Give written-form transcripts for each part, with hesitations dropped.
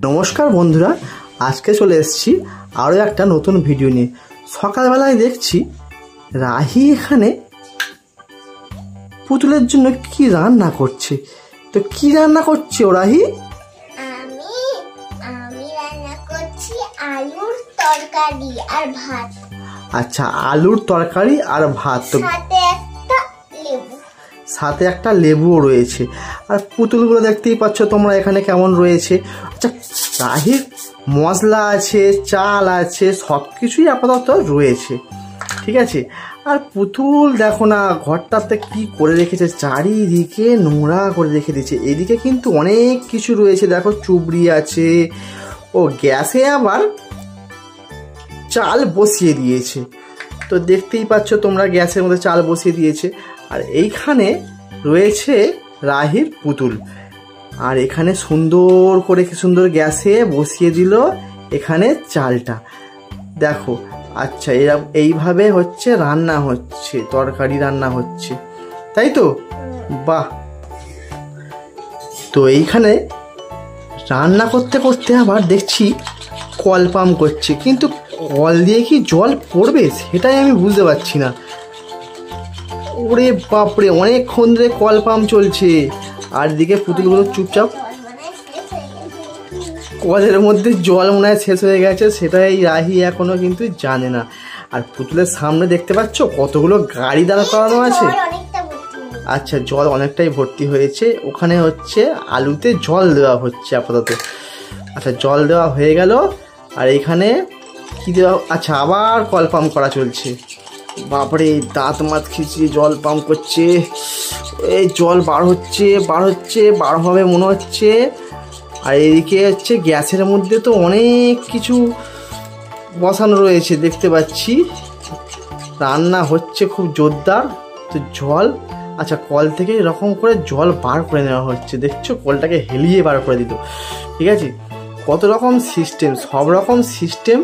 নমস্কার বন্ধুরা, আজকে চলে এসেছি আরও একটা নতুন ভিডিও নিয়ে। সকালবেলায় দেখছি রাহি এখানে পুতুলের জন্য কি রান্না করছে। তো কি রান্না করছে ও রাহি? আমি রান্না করছি আলুর তরকারি আর ভাত। আচ্ছা, আলুর তরকারি আর ভাত, তো সাথে একটা লেবুও রয়েছে। আর পুতুলগুলো দেখতেই পাচ্ছ তোমরা এখানে কেমন রয়েছে। আচ্ছা, রাহির মশলা আছে, চাল আছে, সব কিছুই আপাতত রয়েছে, ঠিক আছে। আর পুতুল দেখো না ঘরটাতে কি করে রেখেছে, চারিদিকে নোংরা করে রেখে দিয়েছে। এদিকে কিন্তু অনেক কিছু রয়েছে, দেখো চুবড়ি আছে, ও গ্যাসে আবার চাল বসিয়ে দিয়েছে। তো দেখতেই পাচ্ছ তোমরা গ্যাসের মধ্যে চাল বসিয়ে দিয়েছে। আর এইখানে রয়েছে রাহির পুতুল, আর এখানে সুন্দর করে কি সুন্দর গ্যাসে বসিয়ে দিল এখানে চালটা, দেখো। আচ্ছা, এইভাবে হচ্ছে রান্না হচ্ছে, তরকারি রান্না হচ্ছে, তাই তো? বাহ। তো এইখানে রান্না করতে করতে আবার দেখছি কল পাম্প করছে, কিন্তু কল দিয়ে কি জল পড়বে সেটাই আমি বুঝতে পারছি না। ওরে বাপরে, অনেকক্ষণ ধরে কল পাম্প চলছে, আর এদিকে পুতুলগুলো চুপচাপ কলের মধ্যে জল মনে হয় শেষ হয়ে গেছে, সেটাই রাহি এখনো কিন্তু জানে না। আর পুতুলের সামনে দেখতে পাচ্ছ কতগুলো গাড়ি দাঁড় করানো আছে। আচ্ছা, জল অনেকটাই ভর্তি হয়েছে, ওখানে হচ্ছে আলুতে জল দেওয়া হচ্ছে আপাতত। আচ্ছা, জল দেওয়া হয়ে গেল, আর এইখানে কি দেওয়া, আচ্ছা আবার কল পাম্প করা চলছে। বাপরে, দাঁত মাত খিচিয়ে জল পাম্প করছে, এই জল বার হবে মনে হচ্ছে। আর এদিকে হচ্ছে গ্যাসের মধ্যে তো অনেক কিছু বসানো রয়েছে, দেখতে পাচ্ছি রান্না হচ্ছে খুব জোরদার। তো জল, আচ্ছা কল থেকে এরকম করে জল বার করে নেওয়া হচ্ছে, দেখছো কলটাকে হেলিয়ে বার করে দিত, ঠিক আছে। কত রকম সিস্টেম, সব রকম সিস্টেম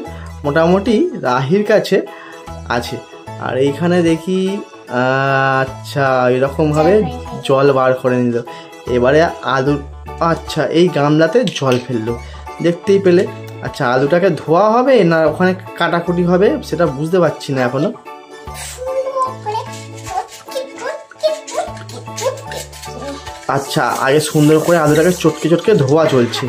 মোটামুটি রাহির কাছে আছে। আর এইখানে দেখি আচ্ছা এরকমভাবে জল বার করে নিল। এবারে আলু, আচ্ছা এই গামলাতে জল ফেললো, দেখতেই পেলে। আচ্ছা, আলুটাকে ধোয়া হবে না ওখানে কাটাকুটি হবে সেটা বুঝতে পারছি না এখনো। আচ্ছা, আগে সুন্দর করে আলুটাকে চটকে চটকে ধোয়া চলছে।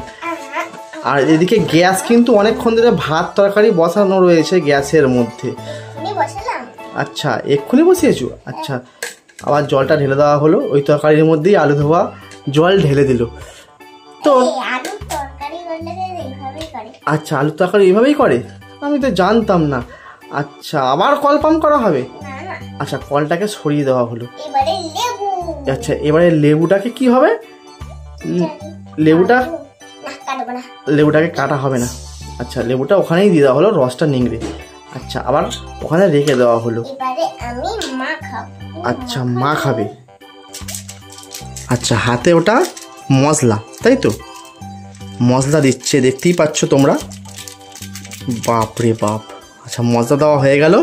আর এদিকে গ্যাস কিন্তু অনেকক্ষণ ধরে ভাত তরকারি বসানো রয়েছে গ্যাসের মধ্যে। আচ্ছা, এক্ষুনি বসিয়েছো? আচ্ছা, আবার জলটা ঢেলে দেওয়া হলো, ওই তরকারির মধ্যেই আলু ধোয়া জল ঢেলে দিল। তো আচ্ছা, আলু তরকারি এইভাবেই করে, আমি তো জানতাম না। আচ্ছা, আবার কল পাম্প করা হবে। আচ্ছা, কলটাকে সরিয়ে দেওয়া হলো। আচ্ছা, এবারে লেবুটাকে কি হবে? লেবুটাকে কাটা হবে না। আচ্ছা, লেবুটা ওখানেই দিয়ে দেওয়া হলো, রসটা নিংড়ে। আচ্ছা, আবার ওখানে রেখে দেওয়া হলো। আচ্ছা, মা খাবে। আচ্ছা, হাতে ওটা মশলা, তাই তো? মশলা দিচ্ছে, দেখতেই পাচ্ছ তোমরা। বাপ রে বাপ। আচ্ছা, মশলা দেওয়া হয়ে গেল।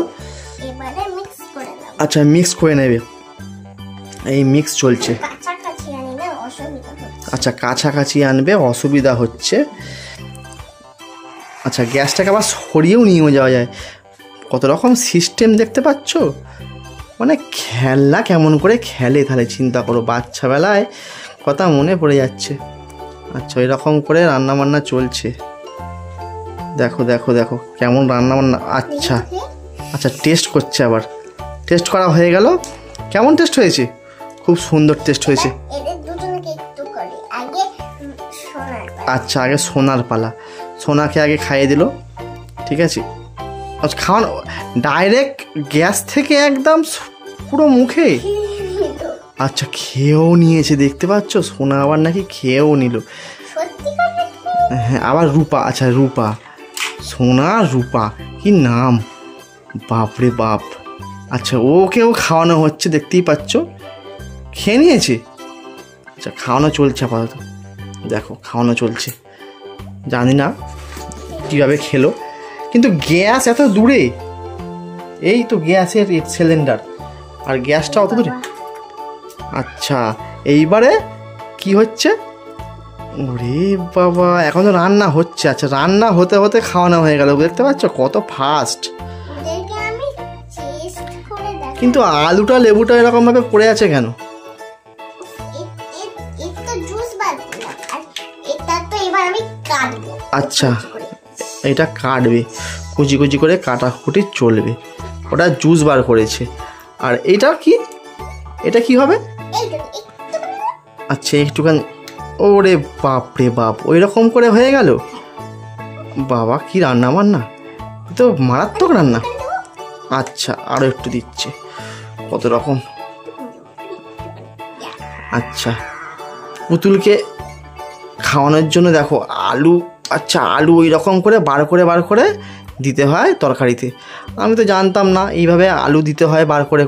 আচ্ছা, মিক্স করে নেবে, এই মিক্স চলছে। আচ্ছা, কাছাকাছি আনবে, অসুবিধা হচ্ছে। আচ্ছা, গ্যাসটাকে আবার সরিয়েও নিয়ে যাওয়া যায়, কত রকম সিস্টেম দেখতে পাচ্ছ। মানে খেলনা কেমন করে খেলে তাহলে চিন্তা করো, বাচ্চাবেলায় কথা মনে পড়ে যাচ্ছে। আচ্ছা, এরকম করে রান্না বান্না চলছে, দেখো দেখো দেখো কেমন রান্না বান্না। আচ্ছা আচ্ছা, টেস্ট করছে, আবার টেস্ট করা হয়ে গেল। কেমন টেস্ট হয়েছে? খুব সুন্দর টেস্ট হয়েছে। আচ্ছা, আগে সোনার পালা, সোনাকে আগে খাইয়ে দিল, ঠিক আছে। আচ্ছা, খাওয়ানো ডাইরেক্ট গ্যাস থেকে একদম পুরো মুখে। আচ্ছা, খেয়েও নিয়েছে, দেখতে পাচ্ছ, সোনা আবার নাকি খেয়েও নিল। হ্যাঁ, আবার রূপা, আচ্ছা রূপা, সোনা রূপা কি নাম, বাপরে বাপ। আচ্ছা, ওকেও খাওয়ানো হচ্ছে, দেখতেই পাচ্ছ, খেয়ে নিয়েছে। আচ্ছা, খাওয়ানো চলছে আপাতত, দেখো খাওয়ানো চলছে, জানি না কীভাবে খেলো। কিন্তু গ্যাস এত দূরে, এই তো গ্যাসের সিলিন্ডার, আর গ্যাসটা অত দূরে। আচ্ছা, এইবারে কি হচ্ছে? ওরে বাবা, এখনো রান্না হচ্ছে। আচ্ছা, রান্না হতে হতে খাওয়ানো হয়ে গেল, দেখতে পাচ্ছ কত ফাস্ট। ওদেরকে আমি টেস্ট করে দেখাবো। কিন্তু আলুটা লেবুটা এরকম ভাবে পড়ে আছে কেন? এটা জুস বার করলাম, আর এটা তো এবার আমি কাটবো। আচ্ছা, এটা কাটবে, কুচি কুচি করে কাটাকুটি চলবে। ওটা জুস বার করেছে। আর এটা কি, এটা কি হবে? আচ্ছা, একটুখানি। ওরে বাপ রে বাপ, ওই রকম করে হয়ে গেল। বাবা, কি রান্না বান্না, তো মারাত্মক রান্না। আচ্ছা, আরো একটু দিচ্ছে, কত রকম। আচ্ছা, পুতুলকে খাওয়ানোর জন্য দেখো আলু। আচ্ছা, আলু ওই রকম করে বার করে দিতে হয় তরকারিতে। আমি তো জানতাম না এইভাবে আলু দিতে হয় বার করে।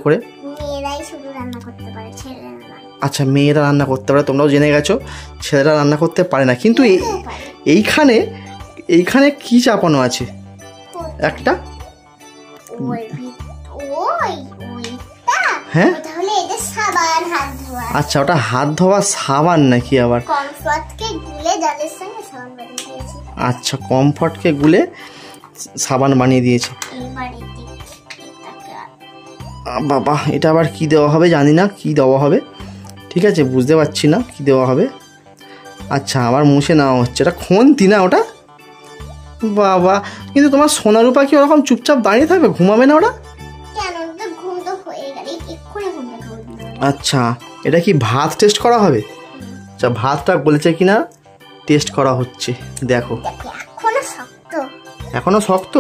মেয়েরাই শুধু রান্না করতে পারে, ছেলেরা না। আচ্ছা, মেয়েরা রান্না করতে পারে, তোমরাও জেনে গেছো। ছেলেরা রান্না করতে পারে না। কিন্তু এইখানে কি চাপানো আছে? একটা হ্যাঁ, তাহলে এটা সাবান, হাত ধোয়া। আচ্ছা, ওটা হাত ধোয়া সাবান নাকি আবার? কমফর্টকে গুলে জলের সঙ্গে সাবান বানিয়ে দিয়েছি। আচ্ছা, কমফর্টকে গুলে সাবান বানিয়ে দিয়েছে। বাবা, এটা আবার কি দেওয়া হবে জানি না, কি দেওয়া হবে। ঠিক আছে, বুঝতে পারছি না কি দেওয়া হবে। আচ্ছা, আবার মুছে নেওয়া হচ্ছে। এটা খন্তি না ওটা? বাবা, কিন্তু তোমার সোনারূপা কি ওরকম চুপচাপ দাঁড়িয়ে থাকবে, ঘুমাবে না ওরা? আচ্ছা, এটা কি ভাত টেস্ট করা হবে? আচ্ছা, ভাতটা গলেছে কিনা টেস্ট করা হচ্ছে। দেখো, এখনো শক্ত।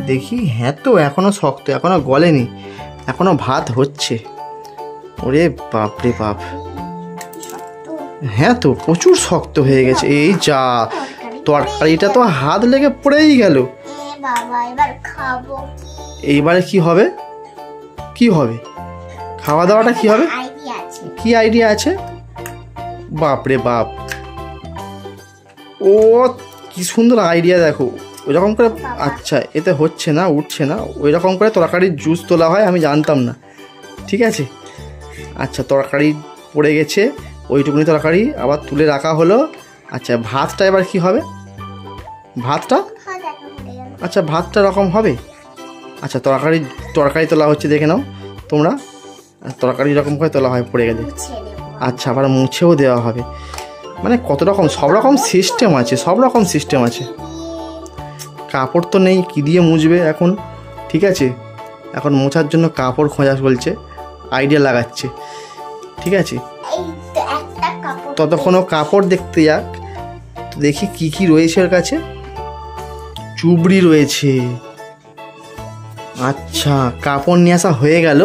দেখি, হ্যাঁ তো এখনো শক্ত, এখনো গলেনি, এখনো ভাত হচ্ছে। ওরে বাপ রে বাপ, হ্যাঁ তো প্রচুর শক্ত হয়ে গেছে। এই যা, তরকারিটা তো হাত লেগে পড়েই গেল। এইবারে কি হবে? কি হবে খাওয়া দাওয়াটা? কি হবে? কি আইডিয়া আছে? বাপ রে বাপ, ও কি সুন্দর আইডিয়া। দেখো, ওই রকম করে। আচ্ছা, এতে হচ্ছে না, উঠছে না। ওই রকম করে তরকারির জুস তোলা হয়, আমি জানতাম না। ঠিক আছে, আচ্ছা, তরকারি পড়ে গেছে, ওইটুকুনি তরকারি আবার তুলে রাখা হলো। আচ্ছা, ভাতটা এবার কি হবে? ভাতটা, আচ্ছা, ভাতটা রকম হবে। আচ্ছা, তরকারি তোলা হচ্ছে, দেখে নাও তোমরা। তরকারি এরকম করে তোলা হয় পড়ে গেলে। আচ্ছা, আবার মুছেও দেওয়া হবে। মানে কত রকম, সব রকম সিস্টেম আছে, সব রকম সিস্টেম আছে। কাপড় তো নেই, কি দিয়ে মুছবে এখন? ঠিক আছে, এখন মোছার জন্য কাপড় খোঁজা চলছে, আইডিয়া লাগাচ্ছে। ঠিক আছে, ততক্ষণও কাপড় দেখতে যাক, দেখি কি কি রয়েছে ওর কাছে। চুবড়ি রয়েছে। আচ্ছা, কাপড় নিয়ে আসা হয়ে গেল।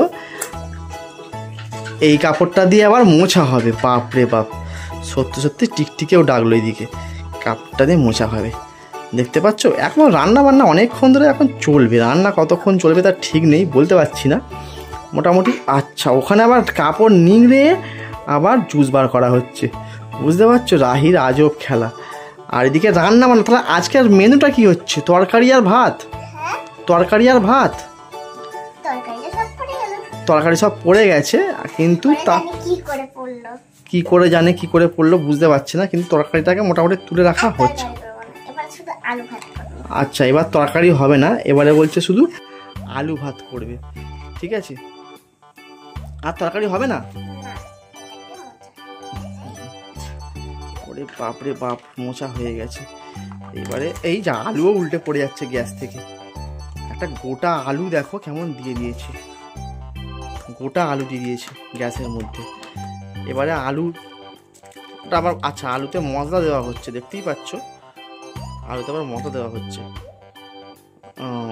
এই কাপড়টা দিয়ে আবার মোছা হবে। বাপ রে বাপ, সত্যি সত্যি টিকটিকেও ডাকলো এইদিকে। কাপড়টা দিয়ে মোছা হবে, দেখতে পাচ্ছ। এখন রান্না বান্না অনেকক্ষণ ধরে এখন চলবে। রান্না কতক্ষণ চলবে তার ঠিক নেই, বলতে পারছি না, মোটামুটি। আচ্ছা, ওখানে আবার কাপড় নিংড়ে আবার জুস বার করা হচ্ছে, বুঝতে পারছো? রাহির আজব খেলা। আর এদিকে রান্না বান্না। তাহলে আজকের মেনুটা কি হচ্ছে? তরকারি আর ভাত। তরকারি আর ভাত, তরকারি সব পড়ে গেছে, কিন্তু তা কি করে জানে কি করে পড়লো বুঝতে পারছি না, কিন্তু তরকারিটাকে মোটামুটি তুলে রাখা হচ্ছে। আচ্ছা, এবার তরকারি হবে না, এবারে বলছে শুধু আলু ভাত করবে। ঠিক আছে, আর তরকারি হবে না। ওরে বাপ রে বাপ, মোছা হয়ে গেছে। এবারে এই যা, আলুও উল্টে পড়ে যাচ্ছে গ্যাস থেকে। একটা গোটা আলু দেখো কেমন দিয়ে দিয়েছে, গোটা আলু দিয়ে দিয়েছে গ্যাসের মধ্যে। এবারে আলুটা আবার, আচ্ছা, আলুতে মশলা দেওয়া হচ্ছে, দেখতেই পাচ্ছ। আলুতে আবার মশলা দেওয়া হচ্ছে।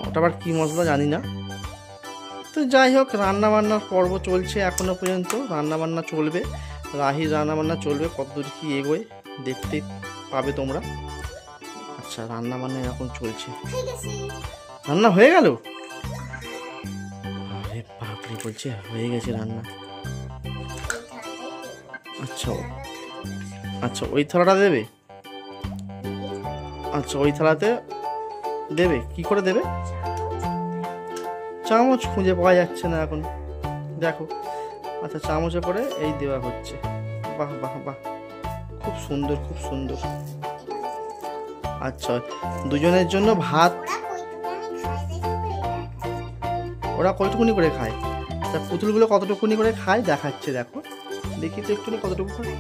ওটা আবার কি মশলা জানি না। তো যাই হোক, রান্নাবান্নার পর্ব চলছে এখনো পর্যন্ত। রান্নাবান্না চলবে, রাহির রান্নাবান্না চলবে, কতদূর কি এগোয় দেখতে পাবে তোমরা। আচ্ছা, রান্নাবান্না এরকম চলছে। রান্না হয়ে গেল? আরে বাপরে, বলছে হয়ে গেছে রান্না। আচ্ছা, আচ্ছা, ওই থালাটা দেবে? আচ্ছা, ওই থালাতে দেবে। কি করে দেবে? চামচ খুঁজে পাওয়া যাচ্ছে না এখন, দেখো। আচ্ছা, চামচে করে এই দেওয়া হচ্ছে। বাহ বাহ বাহ, খুব সুন্দর খুব সুন্দর। আচ্ছা, দুজনের জন্য ভাত। ওরা কয়টুকুনি করে খায়? তা পুতুলগুলো কতটুকুনি করে খায় দেখাচ্ছে, দেখো দেখি তো একটু কতটুকু করে।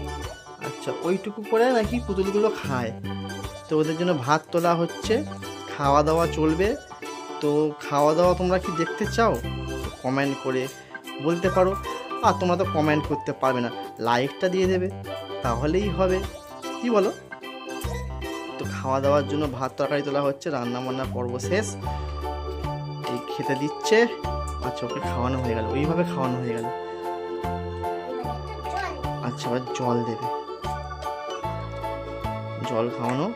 আচ্ছা, ওইটুকু করে নাকি পুতুলগুলো খায়। তো ওদের জন্য ভাত তোলা হচ্ছে, খাওয়া দাওয়া চলবে। তো খাওয়া দাওয়া তোমরা কি দেখতে চাও? কমেন্ট করে বলতে পারো। আর তোমরা তো কমেন্ট করতে পারবে না, লাইকটা দিয়ে দেবে তাহলেই হবে, কি বলো? তো খাওয়া দাওয়ার জন্য ভাত তরকারি তোলা হচ্ছে, রান্না বান্নার পর্ব শেষ, এই খেতে দিচ্ছে। আচ্ছা, ওকে খাওয়ানো হয়ে গেল, ওইভাবে খাওয়ানো হয়ে গেল। আচ্ছা, এবার জল দেবে, জল খাওয়ানো।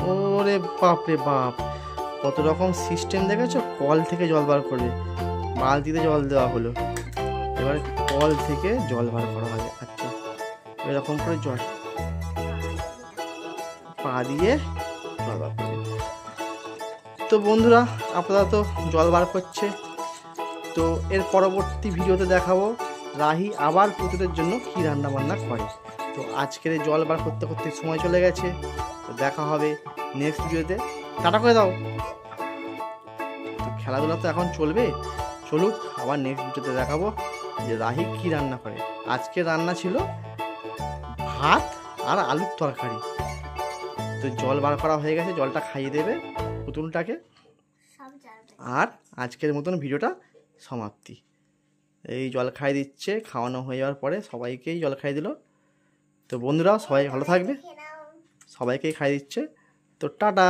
ওরে বাপ রে বাপ, কত রকম সিস্টেম দেখেছো? কল থেকে জল বার করবে, বালতিতে জল দেওয়া হলো, এবারে কল থেকে জল বার করা হবে। আচ্ছা, এরকম করে জল পা দিয়ে জল বার করবে। তো বন্ধুরা, আপাতত জল বার করছে। তো এর পরবর্তী ভিডিওতে দেখাবো রাহি আবার পুতুলের জন্য কী রান্না বান্না করে। তো আজকের এই জল বার করতে করতে সময় চলে গেছে। তো দেখা হবে নেক্সট ভিডিওতে। টাটা করে দাও। তো খেলাধুলা তো এখন চলবে, চলুক, আবার নেক্সট ভিডিওতে দেখাবো যে রাহি কী রান্না করে। আজকে রান্না ছিল ভাত আর আলুর তরকারি। তো জল বার করা হয়ে গেছে, জলটা খাইয়ে দেবে পুতুলটাকে। আর আজকের মতন ভিডিওটা সমাপ্তি। এই জল খাইয়ে দিচ্ছে, খাওয়ানো হয়ে যাওয়ার পরে সবাইকেই জল খাইয়ে দিল। তো বন্ধুরা, সবাই ভালো থাকবে, সবাইকেই খাইয়ে দিচ্ছে। তো টাটা।